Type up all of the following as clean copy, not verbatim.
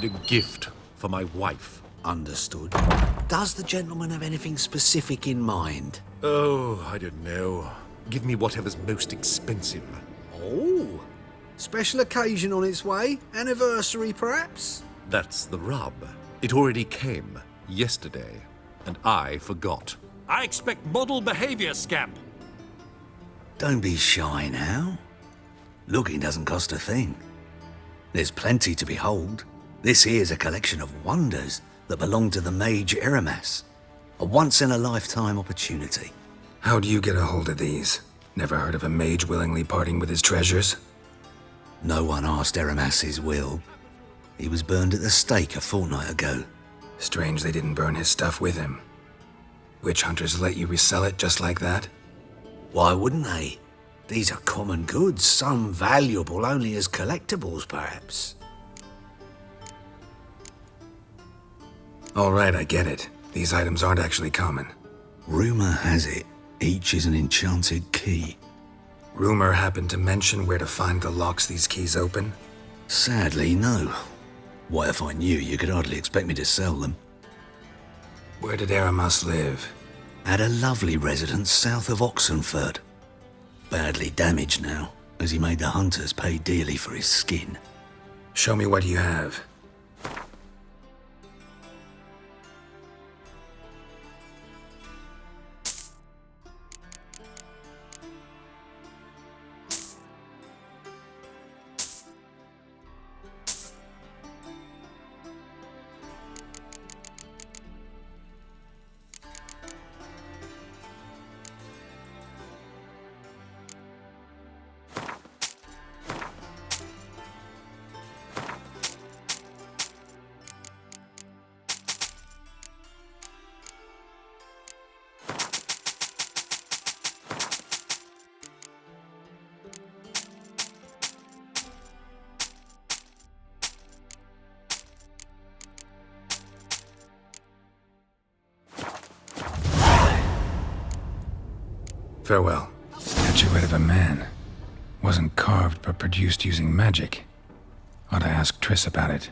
need a gift for my wife. Understood. Does the gentleman have anything specific in mind? Oh, I don't know. Give me whatever's most expensive. Oh, special occasion on its way? Anniversary, perhaps? That's the rub. It already came yesterday, and I forgot. I expect model behavior, scamp. Don't be shy now. Looking doesn't cost a thing. There's plenty to behold. This here's a collection of wonders that belong to the mage Eramas. A once-in-a-lifetime opportunity. How do you get a hold of these? Never heard of a mage willingly parting with his treasures? No one asked Eramas's will. He was burned at the stake a fortnight ago. Strange they didn't burn his stuff with him. Witch hunters let you resell it just like that? Why wouldn't they? These are common goods, some valuable only as collectibles, perhaps. All right, I get it. These items aren't actually common. Rumor has it, each is an enchanted key. Rumor happened to mention where to find the locks these keys open? Sadly, no. What if I knew? You could hardly expect me to sell them. Where did Eramas live? At a lovely residence south of Oxenford. Badly damaged now, as he made the hunters pay dearly for his skin. Show me what you have. Farewell. Statuette of a man. Wasn't carved, but produced using magic. Ought to ask Triss about it.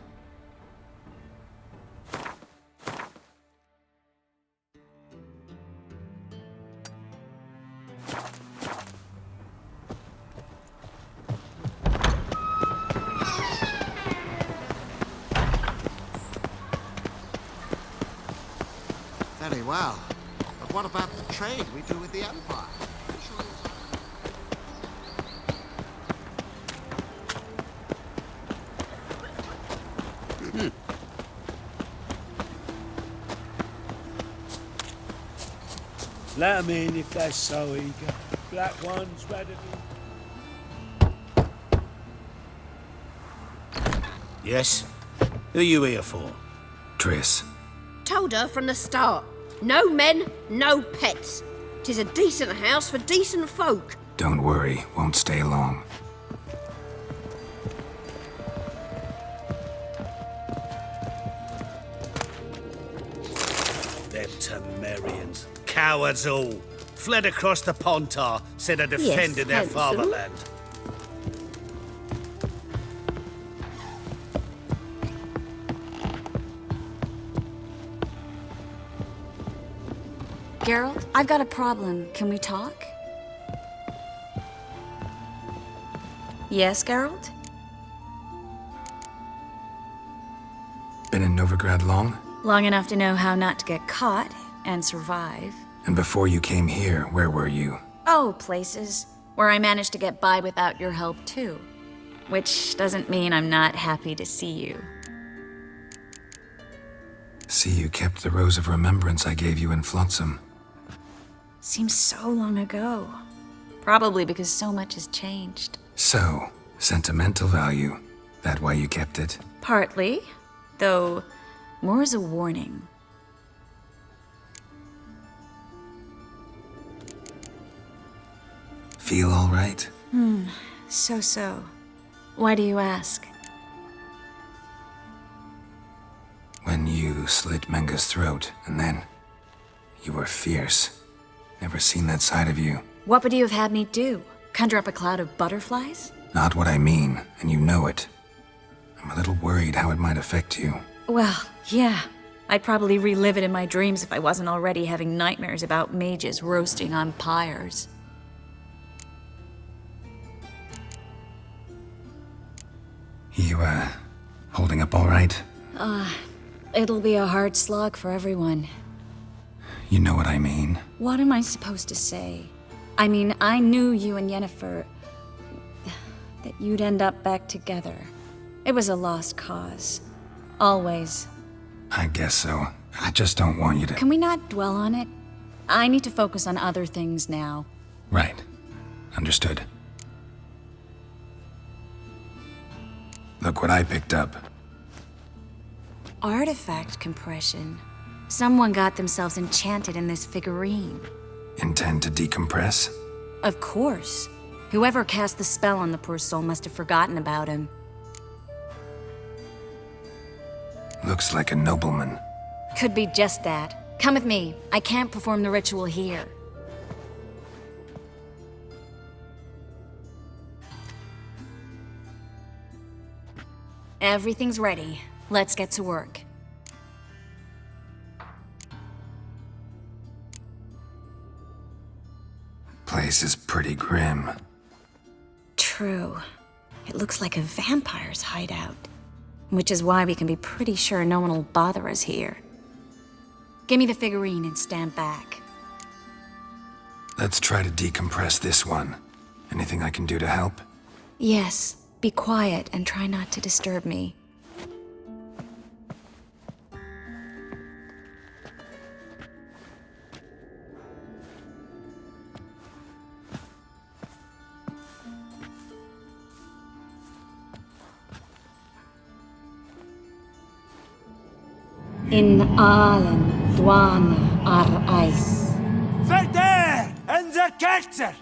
Very well. But what about the trade we do with the Empire? Let 'em in if they're so eager. Black ones ready to... Yes? Who are you here for? Triss. Told her from the start. No men, no pets. 'Tis a decent house for decent folk. Don't worry, won't stay long. Them Temerians. Cowards all. Fled across the Pontar, said they're defending their handsome. fatherland. Geralt, I've got a problem. Can we talk? Yes, Geralt? Been in Novigrad long? Long enough to know how not to get caught and survive. And before you came here, where were you? Oh, places where I managed to get by without your help, too. Which doesn't mean I'm not happy to see you. See, you kept the rose of remembrance I gave you in Flotsam. Seems so long ago. Probably because so much has changed. So, sentimental value. That why you kept it? Partly, though more as a warning. Feel all right? So. Why do you ask? When you slit Menga's throat, and then you were fierce. Never seen that side of you. What would you have had me do? Conjure up a cloud of butterflies? Not what I mean, and you know it. I'm a little worried how it might affect you. Well, yeah. I'd probably relive it in my dreams if I wasn't already having nightmares about mages roasting on pyres. You, holding up all right? It'll be a hard slog for everyone. You know what I mean. What am I supposed to say? I mean, I knew you and Yennefer... that you'd end up back together. It was a lost cause. Always. I guess so. I just don't want you to... Can we not dwell on it? I need to focus on other things now. Right. Understood. Look what I picked up. Artifact compression. Someone got themselves enchanted in this figurine. Intend to decompress? Of course. Whoever cast the spell on the poor soul must have forgotten about him. Looks like a nobleman. Could be just that. Come with me. I can't perform the ritual here. Everything's ready. Let's get to work. Place is pretty grim. True. It looks like a vampire's hideout. Which is why we can be pretty sure no one will bother us here. Give me the figurine and stand back. Let's try to decompress this one. Anything I can do to help? Yes, be quiet and try not to disturb me. In Allen, Dwana, ar Eis. Verder! En der Kerzer!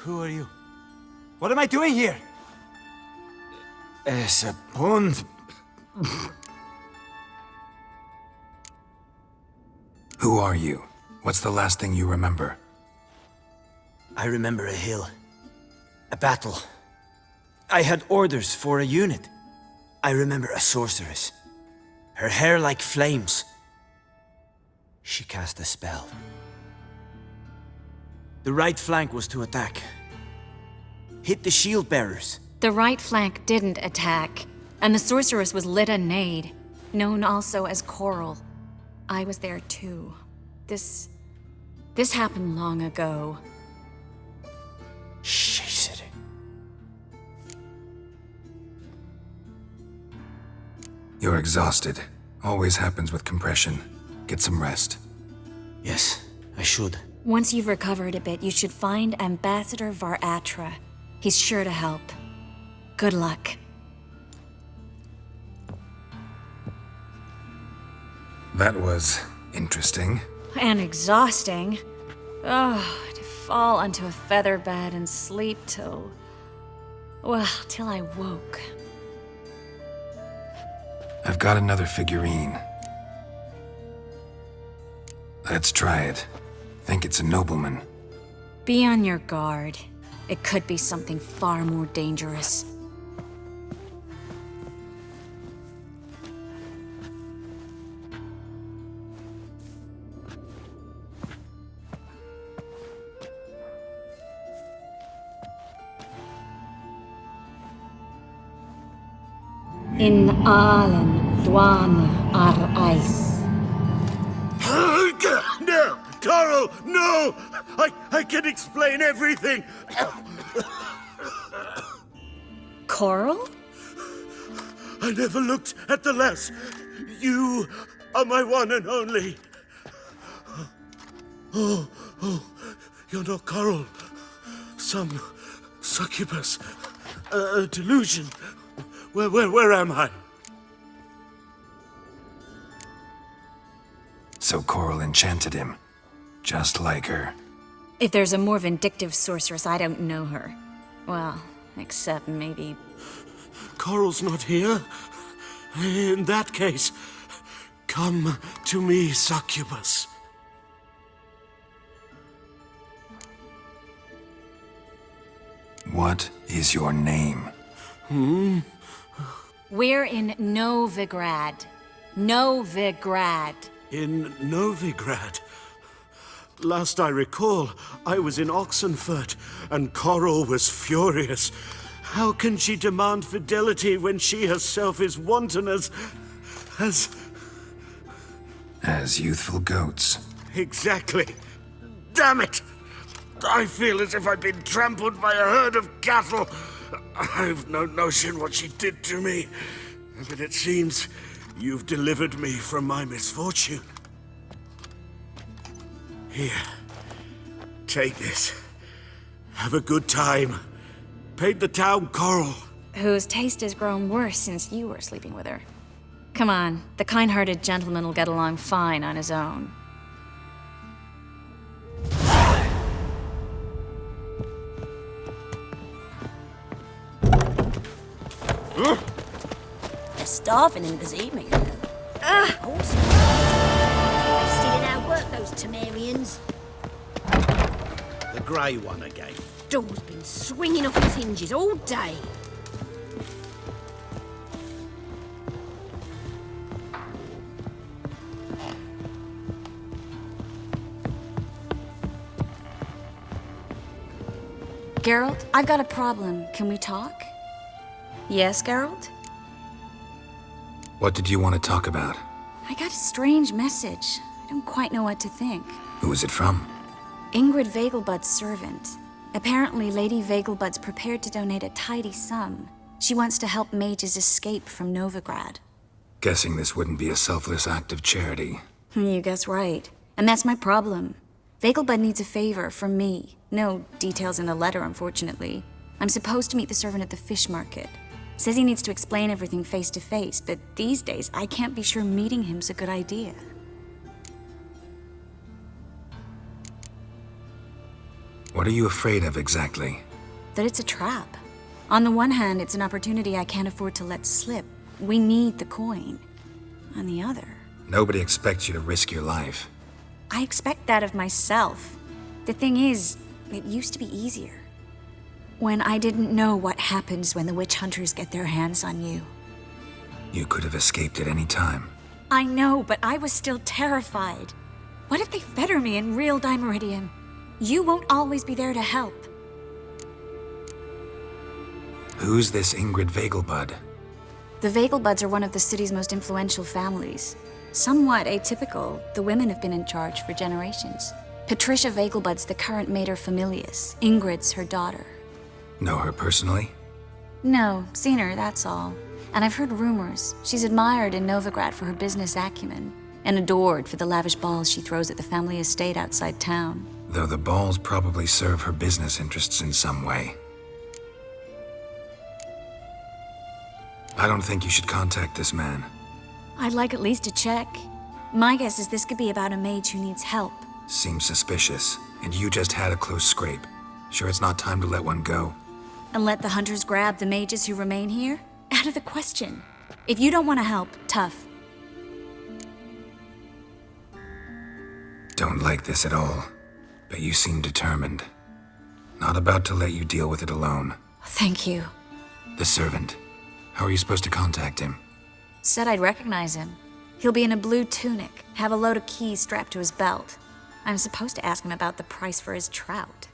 Who are you? What am I doing here? Es a pond. Who are you? What's the last thing you remember? I remember a hill. A battle. I had orders for a unit. I remember a sorceress. Her hair like flames. She cast a spell. The right flank was to attack. Hit the shield bearers. The right flank didn't attack, and the sorceress was Litanade, known also as Coral. I was there too. This happened long ago. Shit. You're exhausted. Always happens with compression. Get some rest. Yes, I should. Once you've recovered a bit, you should find Ambassador Varatra. He's sure to help. Good luck. That was interesting. And exhausting. Oh, to fall onto a feather bed and sleep till I woke. I've got another figurine. Let's try it. Think it's a nobleman. Be on your guard. It could be something far more dangerous. In Allen, Dwana, ar Eis. No! Carl, no! I can explain everything! Coral? I never looked at the lass. You are my one and only. Oh, you're not Coral. Some succubus. A delusion. Where am I? So Coral enchanted him. Just like her. If there's a more vindictive sorceress, I don't know her. Well, except maybe... Coral's not here. In that case, come to me, succubus. What is your name? We're in Novigrad. Novigrad. In Novigrad. Last I recall, I was in Oxenfurt, and Coral was furious. How can she demand fidelity when she herself is wanton as youthful goats. Exactly. Damn it! I feel as if I've been trampled by a herd of cattle. I've no notion what she did to me, but it seems you've delivered me from my misfortune. Here, take this. Have a good time. Paid the town Coral. Whose taste has grown worse since you were sleeping with her. Come on, the kind-hearted gentleman will get along fine on his own. They're starving in this evening. Stealing our work, those Temerians. The grey one again. Door's been swinging off its hinges all day. Geralt, I've got a problem. Can we talk? Yes, Geralt? What did you want to talk about? I got a strange message. I don't quite know what to think. Who was it from? Ingrid Vegelbud's servant. Apparently, Lady Vegelbud's prepared to donate a tidy sum. She wants to help mages escape from Novigrad. Guessing this wouldn't be a selfless act of charity. You guess right. And that's my problem. Vegelbud needs a favor from me. No details in the letter, unfortunately. I'm supposed to meet the servant at the fish market. Says he needs to explain everything face to face, but these days I can't be sure meeting him's a good idea. What are you afraid of exactly? That it's a trap. On the one hand, it's an opportunity I can't afford to let slip. We need the coin. On the other... Nobody expects you to risk your life. I expect that of myself. The thing is, it used to be easier. When I didn't know what happens when the witch hunters get their hands on you. You could have escaped at any time. I know, but I was still terrified. What if they fetter me in real Dimeridium? You won't always be there to help. Who's this Ingrid Vegelbud? The Vegelbuds are one of the city's most influential families. Somewhat atypical, the women have been in charge for generations. Patricia Vegelbud's the current mater familias. Ingrid's her daughter. Know her personally? No, seen her, that's all. And I've heard rumors. She's admired in Novigrad for her business acumen, and adored for the lavish balls she throws at the family estate outside town. Though the balls probably serve her business interests in some way. I don't think you should contact this man. I'd like at least to check. My guess is this could be about a mage who needs help. Seems suspicious, and you just had a close scrape. Sure it's not time to let one go? And let the hunters grab the mages who remain here? Out of the question. If you don't want to help, tough. Don't like this at all, but you seem determined. Not about to let you deal with it alone. Thank you. The servant. How are you supposed to contact him? Said I'd recognize him. He'll be in a blue tunic, have a load of keys strapped to his belt. I'm supposed to ask him about the price for his trout.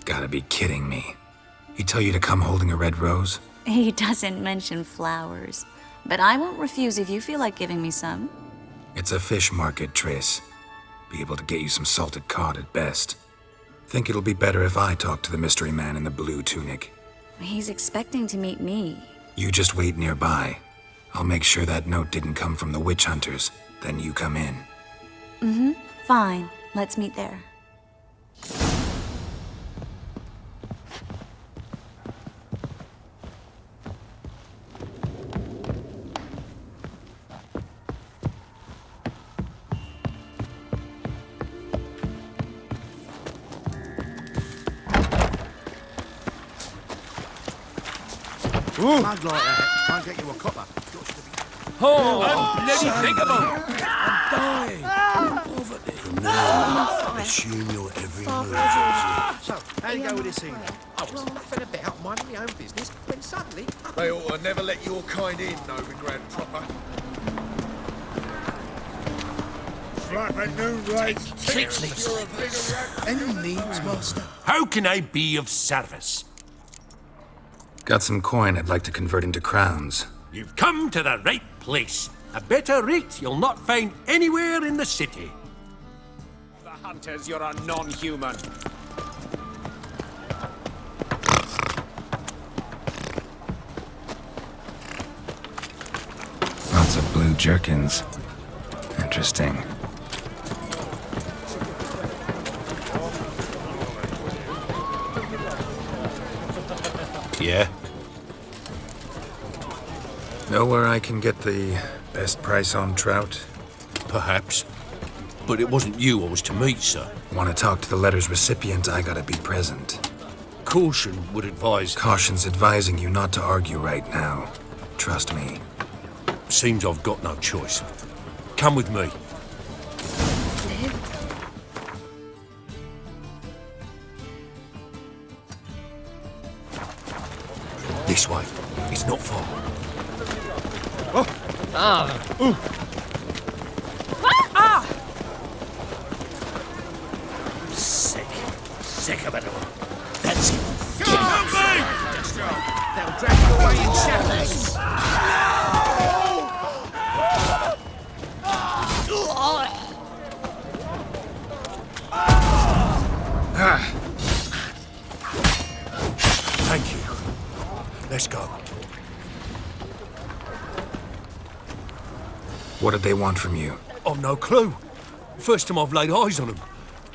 Gotta be kidding me. He tell you to come holding a red rose? He doesn't mention flowers, but I won't refuse if you feel like giving me some. It's a fish market, Triss. Be able to get you some salted cod at best. Think it'll be better if I talk to the mystery man in the blue tunic. He's expecting to meet me. You just wait nearby. I'll make sure that note didn't come from the witch hunters. Then you come in. Mm-hmm. Fine. Let's meet there. Mug like that. Can't get you a copper. Oh, bloody think about it. I'm dying. Poverty. From no. Assume your every move. So, how you go with this evening? I was faffing about, minding my own business, when suddenly... They ought to never let your kind in, Novi Grand Proper. Like a new race. Any needs, master? How can I be of service? Got some coin I'd like to convert into crowns. You've come to the right place. A better rate you'll not find anywhere in the city. The Hunters, you're a non-human. Lots of blue jerkins. Interesting. Yeah? Know where I can get the best price on trout? Perhaps. But it wasn't you I was to meet, sir. Want to talk to the letter's recipient, I gotta be present. Caution would advise... Caution's advising you not to argue right now. Trust me. Seems I've got no choice. Come with me. This way. It's not far. Sick of it all. That's it. Help me! They'll drag you away in shadows. Thank you. Let's go. What did they want from you? I've no clue. First time I've laid eyes on them.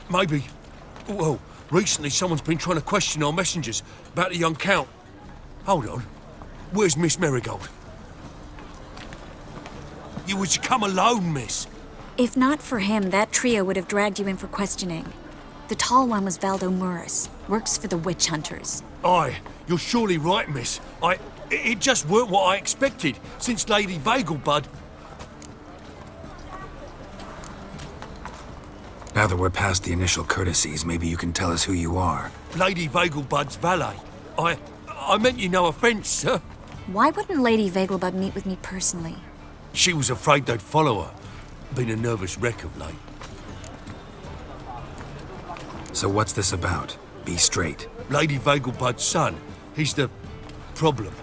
Maybe... Well, recently someone's been trying to question our messengers about the young Count. Hold on. Where's Miss Marigold? You was to come alone, miss. If not for him, that trio would have dragged you in for questioning. The tall one was Valdo Muris, works for the witch hunters. Aye, you're surely right, miss. It just weren't what I expected, since Lady Vagelbud... Now that we're past the initial courtesies, maybe you can tell us who you are. Lady Vagelbud's valet. I meant you no offence, sir. Why wouldn't Lady Vagelbud meet with me personally? She was afraid they'd follow her. Been a nervous wreck of late. So what's this about? Be straight. Lady Vagelbud's son. He's the problem.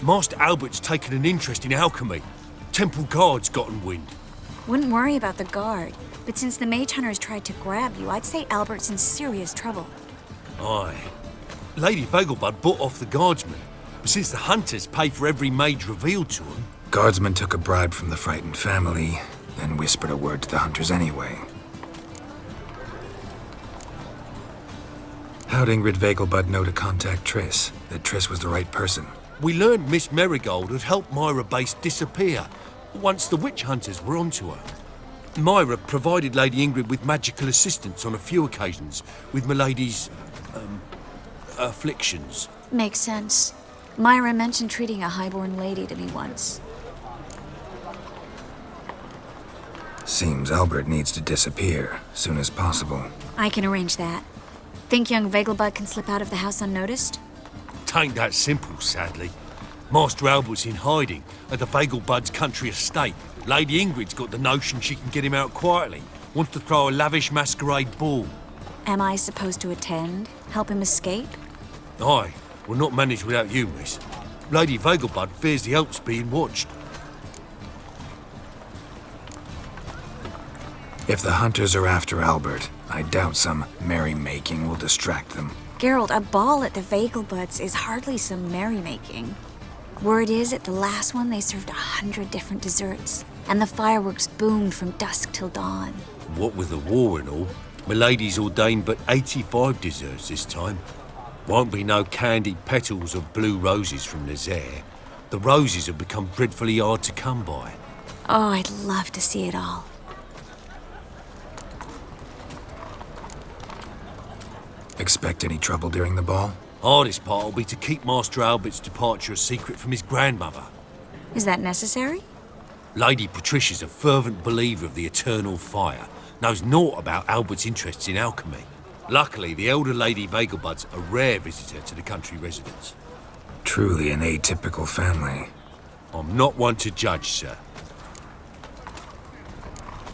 Master Albert's taken an interest in alchemy. Temple guards gotten wind. Wouldn't worry about the guard, but since the mage hunters tried to grab you, I'd say Albert's in serious trouble. Aye. Lady Vagelbud bought off the guardsmen, but since the hunters pay for every mage revealed to them... Guardsmen took a bribe from the frightened family, then whispered a word to the hunters anyway. How'd Ingrid Vagelbud know to contact Triss? That Triss was the right person? We learned Miss Marigold had helped Myra Base disappear once the witch hunters were onto her. Myra provided Lady Ingrid with magical assistance on a few occasions with Milady's... afflictions. Makes sense. Myra mentioned treating a highborn lady to me once. Seems Albert needs to disappear, soon as possible. I can arrange that. Think young Vagelbud can slip out of the house unnoticed? Tain't that simple, sadly. Master Albert's in hiding at the Vagelbud's country estate. Lady Ingrid's got the notion she can get him out quietly. Wants to throw a lavish masquerade ball. Am I supposed to attend? Help him escape? Aye, we'll not manage without you, miss. Lady Vagelbud fears the Alps being watched. If the hunters are after Albert, I doubt some merrymaking will distract them. Geralt, a ball at the Vagelbuds is hardly some merrymaking. Word is, at the last one they served 100 different desserts, and the fireworks boomed from dusk till dawn. What with the war and all, Milady's ordained but 85 desserts this time. Won't be no candied petals or blue roses from Nazaire. The roses have become dreadfully hard to come by. Oh, I'd love to see it all. Expect any trouble during the ball? Hardest part will be to keep Master Albert's departure a secret from his grandmother. Is that necessary? Lady Patricia's a fervent believer of the eternal fire, knows naught about Albert's interests in alchemy. Luckily, the elder Lady Vegelbud's a rare visitor to the country residence. Truly an atypical family. I'm not one to judge, sir.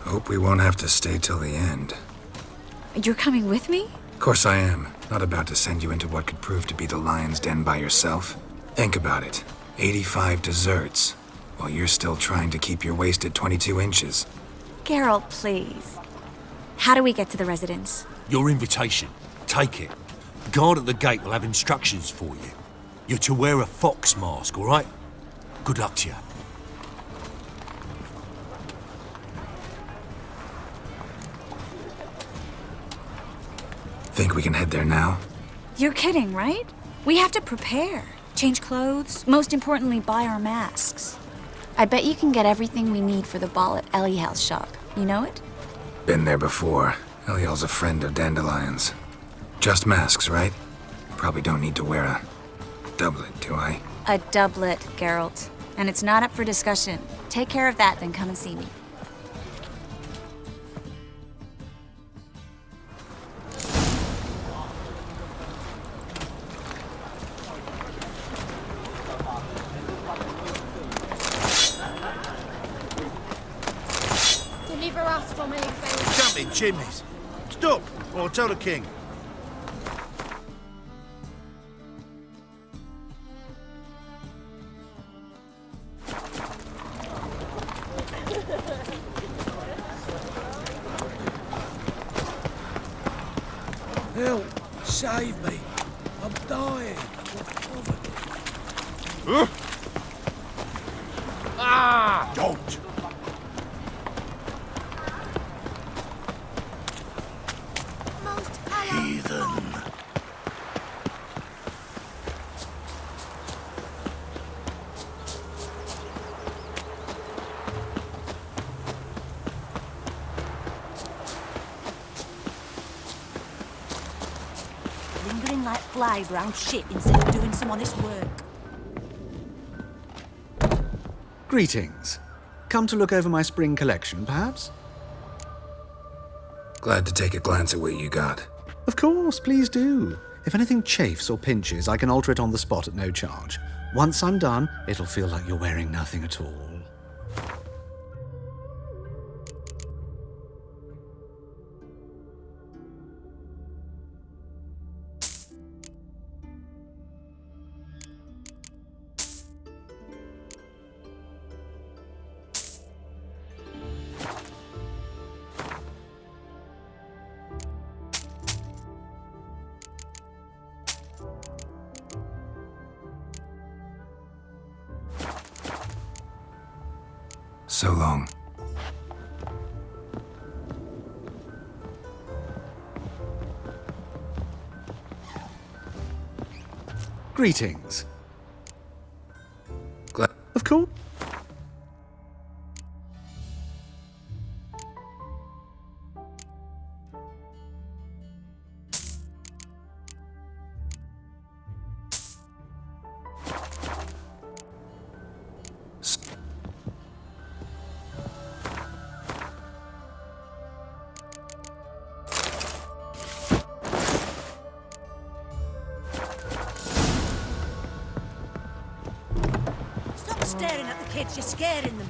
Hope we won't have to stay till the end. You're coming with me? Of course I am. Not about to send you into what could prove to be the lion's den by yourself. Think about it. 85 desserts, while you're still trying to keep your waist at 22 inches. Geralt, please. How do we get to the residence? Your invitation. Take it. Guard at the gate will have instructions for you. You're to wear a fox mask, all right? Good luck to you. Think we can head there now? You're kidding, right? We have to prepare. Change clothes, most importantly, buy our masks. I bet you can get everything we need for the ball at Eliel's shop. You know it? Been there before. Eliel's a friend of Dandelion's. Just masks, right? Probably don't need to wear a doublet, do I? A doublet, Geralt. And it's not up for discussion. Take care of that, then come and see me. Deliver us from anything. Jumping chimneys. Stop, or I'll tell the king. Help! Save me! I'm dying! Ah! Don't! Heathen. Lingering like flies round shit instead of doing some honest work. Greetings. Come to look over my spring collection, perhaps? Glad to take a glance at what you got. Of course, please do. If anything chafes or pinches, I can alter it on the spot at no charge. Once I'm done, it'll feel like you're wearing nothing at all. So long. Greetings. Glad. Of course. Stop staring at the kids, you're scaring them.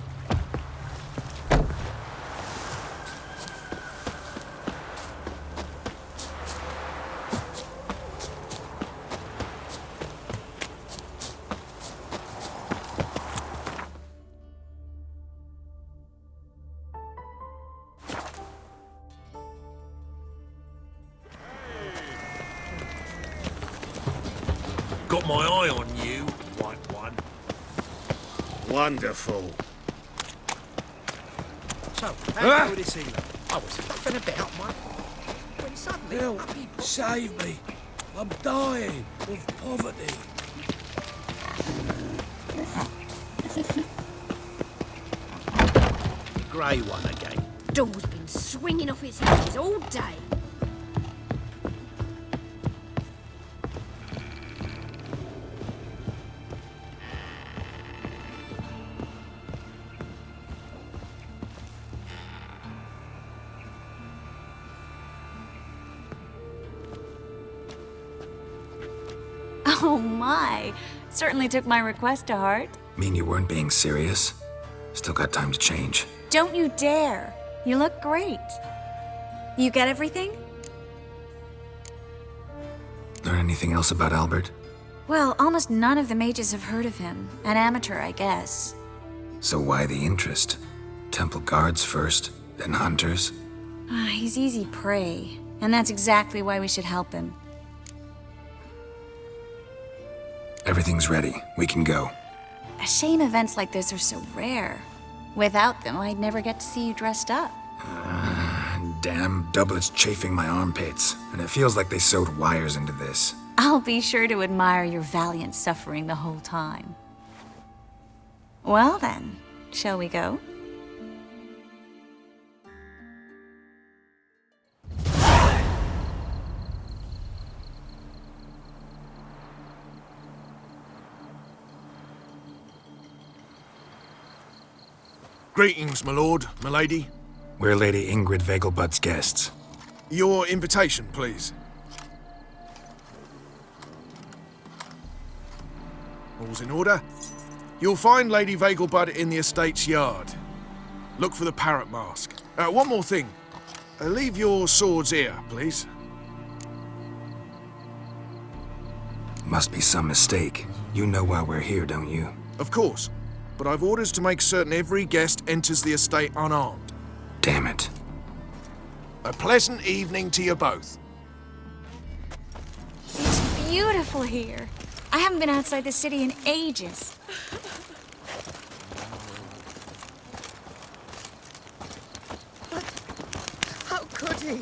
Got my eye on you, White One. Wonderful. So, how go this evening? I was faffing about, mate. When suddenly, Help! up he Save me! I'm dying of poverty. grey one again. Door's been swinging off his hinges all day. Oh my. Certainly took my request to heart. Mean you weren't being serious? Still got time to change. Don't you dare. You look great. You get everything? Learn anything else about Albert? Well, almost none of the mages have heard of him. An amateur, I guess. So why the interest? Temple guards first, then hunters? He's easy prey, and that's exactly why we should help him. Everything's ready. We can go. A shame events like this are so rare. Without them, I'd never get to see you dressed up. Damn doublets chafing my armpits, and it feels like they sewed wires into this. I'll be sure to admire your valiant suffering the whole time. Well then, shall we go? Greetings, my lord, my lady. We're Lady Ingrid Vegelbud's guests. Your invitation, please. All's in order. You'll find Lady Vegelbud in the estate's yard. Look for the parrot mask. One more thing. Leave your swords here, please. Must be some mistake. You know why we're here, don't you? Of course. But I've orders to make certain every guest enters the estate unarmed. Damn it. A pleasant evening to you both. It's beautiful here. I haven't been outside the city in ages. But how could he?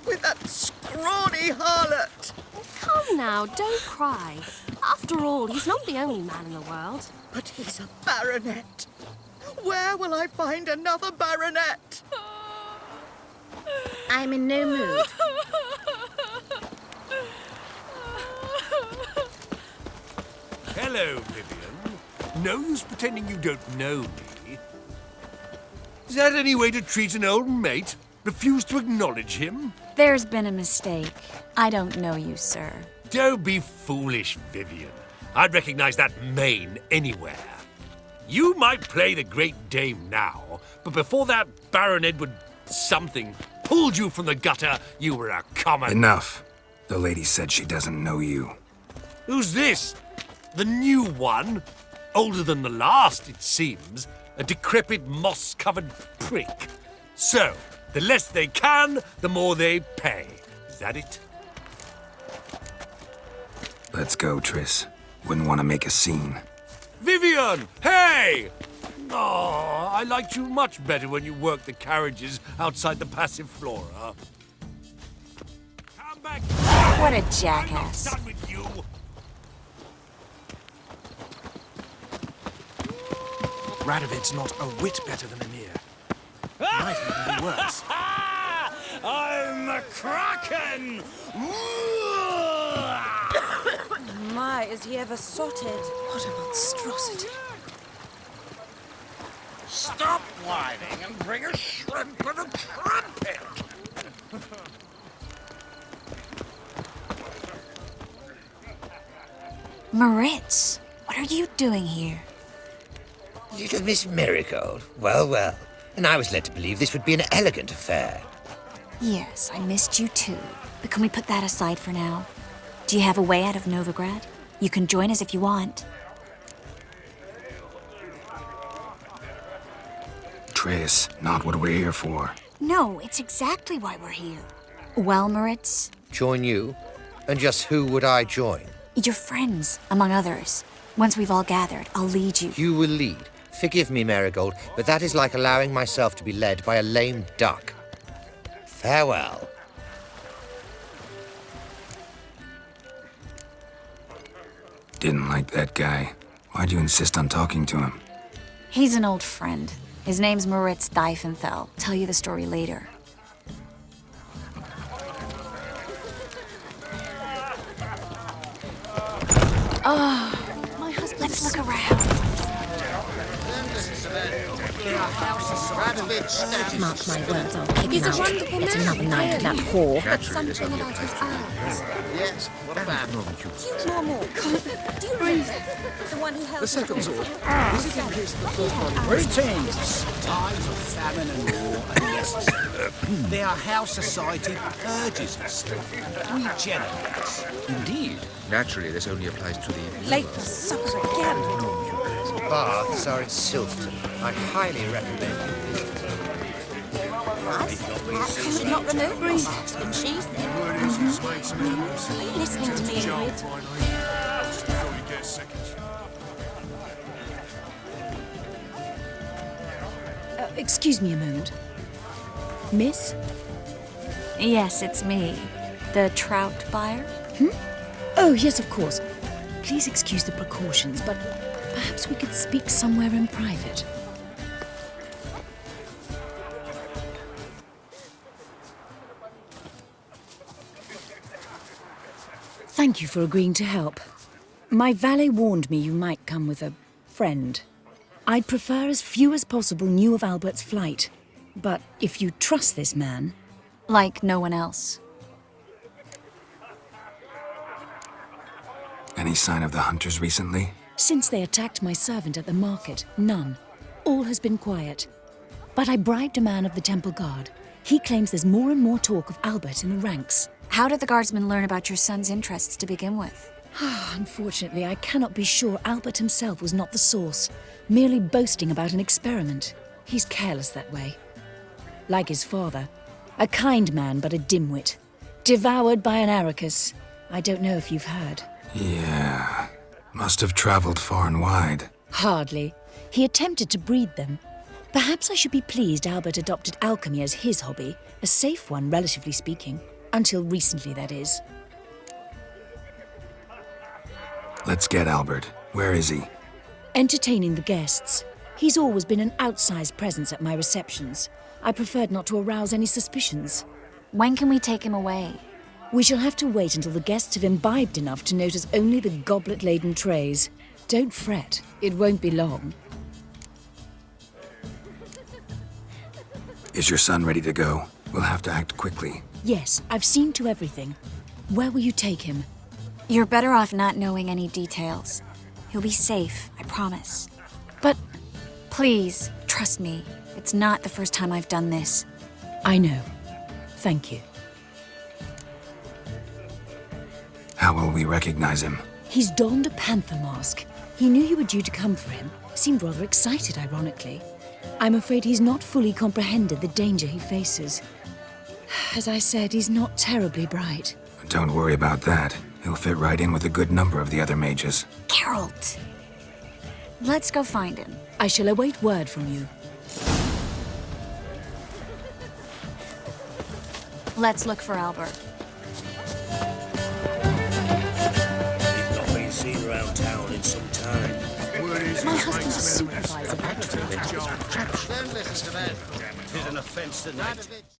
With that scrawny harlot! Come now, don't cry. After all, he's not the only man in the world. But he's a baronet. Where will I find another baronet? I'm in no mood. Hello, Vivian. No use pretending you don't know me. Is that any way to treat an old mate? Refuse to acknowledge him? There's been a mistake. I don't know you, sir. Don't be foolish, Vivian. I'd recognize that mane anywhere. You might play the Great Dame now, but before that Baron Edward something pulled you from the gutter, you were a common... Enough. The lady said she doesn't know you. Who's this? The new one? Older than the last, it seems. A decrepit, moss-covered prick. So, the less they can, the more they pay. Is that it? Let's go, Triss. Wouldn't want to make a scene. Vivian! Hey! Oh, I liked you much better when you worked the carriages outside the passive flora. Come back! What a jackass. I'm not done with you. Radovid's not a whit better than Emir. Might even be worse. I'm a kraken! My, is he ever sotted? What a monstrosity. Stop whining and bring a shrimp and a trumpet! Moritz, what are you doing here? Little Miss Marigold. Well, well. And I was led to believe this would be an elegant affair. Yes, I missed you too. But can we put that aside for now? Do you have a way out of Novigrad? You can join us if you want. Triss, not what we're here for. No, it's exactly why we're here. Well, Moritz? Join you? And just who would I join? Your friends, among others. Once we've all gathered, I'll lead you. You will lead. Forgive me, Marigold, but that is like allowing myself to be led by a lame duck. Farewell. Didn't like that guy. Why'd you insist on talking to him? He's an old friend. His name's Moritz Diefenthal. Tell you the story later. Oh, my husband. Let's look around. Mark my words, I'll kick him out. It's another night with that whore. But something about his eyes. Yes, what about him? Normal. Do you breathe? The one who held The second sword. Is it in case the first one? Greetings! Times of famine and war and yes, their house society purges us. Regenerates. Indeed. Naturally, this only applies to the... late for supper again. Baths are at Silverton. I highly recommend you visit. Nice. Not remove breathe. And she's there. Are you listening to me, Ingrid? Excuse me a moment. Miss? Yes, it's me. The trout buyer? Oh, yes, of course. Please excuse the precautions, but perhaps we could speak somewhere in private. Thank you for agreeing to help. My valet warned me you might come with a friend. I'd prefer as few as possible knew of Albert's flight. But if you trust this man... Like no one else. Any sign of the hunters recently? Since they attacked my servant at the market, none. All has been quiet. But I bribed a man of the Temple Guard. He claims there's more and more talk of Albert in the ranks. How did the guardsmen learn about your son's interests to begin with? Unfortunately, I cannot be sure Albert himself was not the source, merely boasting about an experiment. He's careless that way. Like his father, a kind man but a dimwit. Devoured by an Arachus. I don't know if you've heard. Yeah. Must have traveled far and wide. Hardly. He attempted to breed them. Perhaps I should be pleased Albert adopted alchemy as his hobby, a safe one, relatively speaking. Until recently, that is. Let's get Albert. Where is he? Entertaining the guests. He's always been an outsized presence at my receptions. I preferred not to arouse any suspicions. When can we take him away? We shall have to wait until the guests have imbibed enough to notice only the goblet-laden trays. Don't fret. It won't be long. Is your son ready to go? We'll have to act quickly. Yes, I've seen to everything. Where will you take him? You're better off not knowing any details. He'll be safe, I promise. But... Please, trust me. It's not the first time I've done this. I know. Thank you. How will we recognize him? He's donned a panther mask. He knew you were due to come for him. Seemed rather excited, ironically. I'm afraid he's not fully comprehended the danger he faces. As I said, he's not terribly bright. Don't worry about that. He'll fit right in with a good number of the other mages. Geralt! Let's go find him. I shall await word from you. Let's look for Albert. He's not been seen around town in some time. My husband's a supervisor. Don't listen to that. It is an offence to night.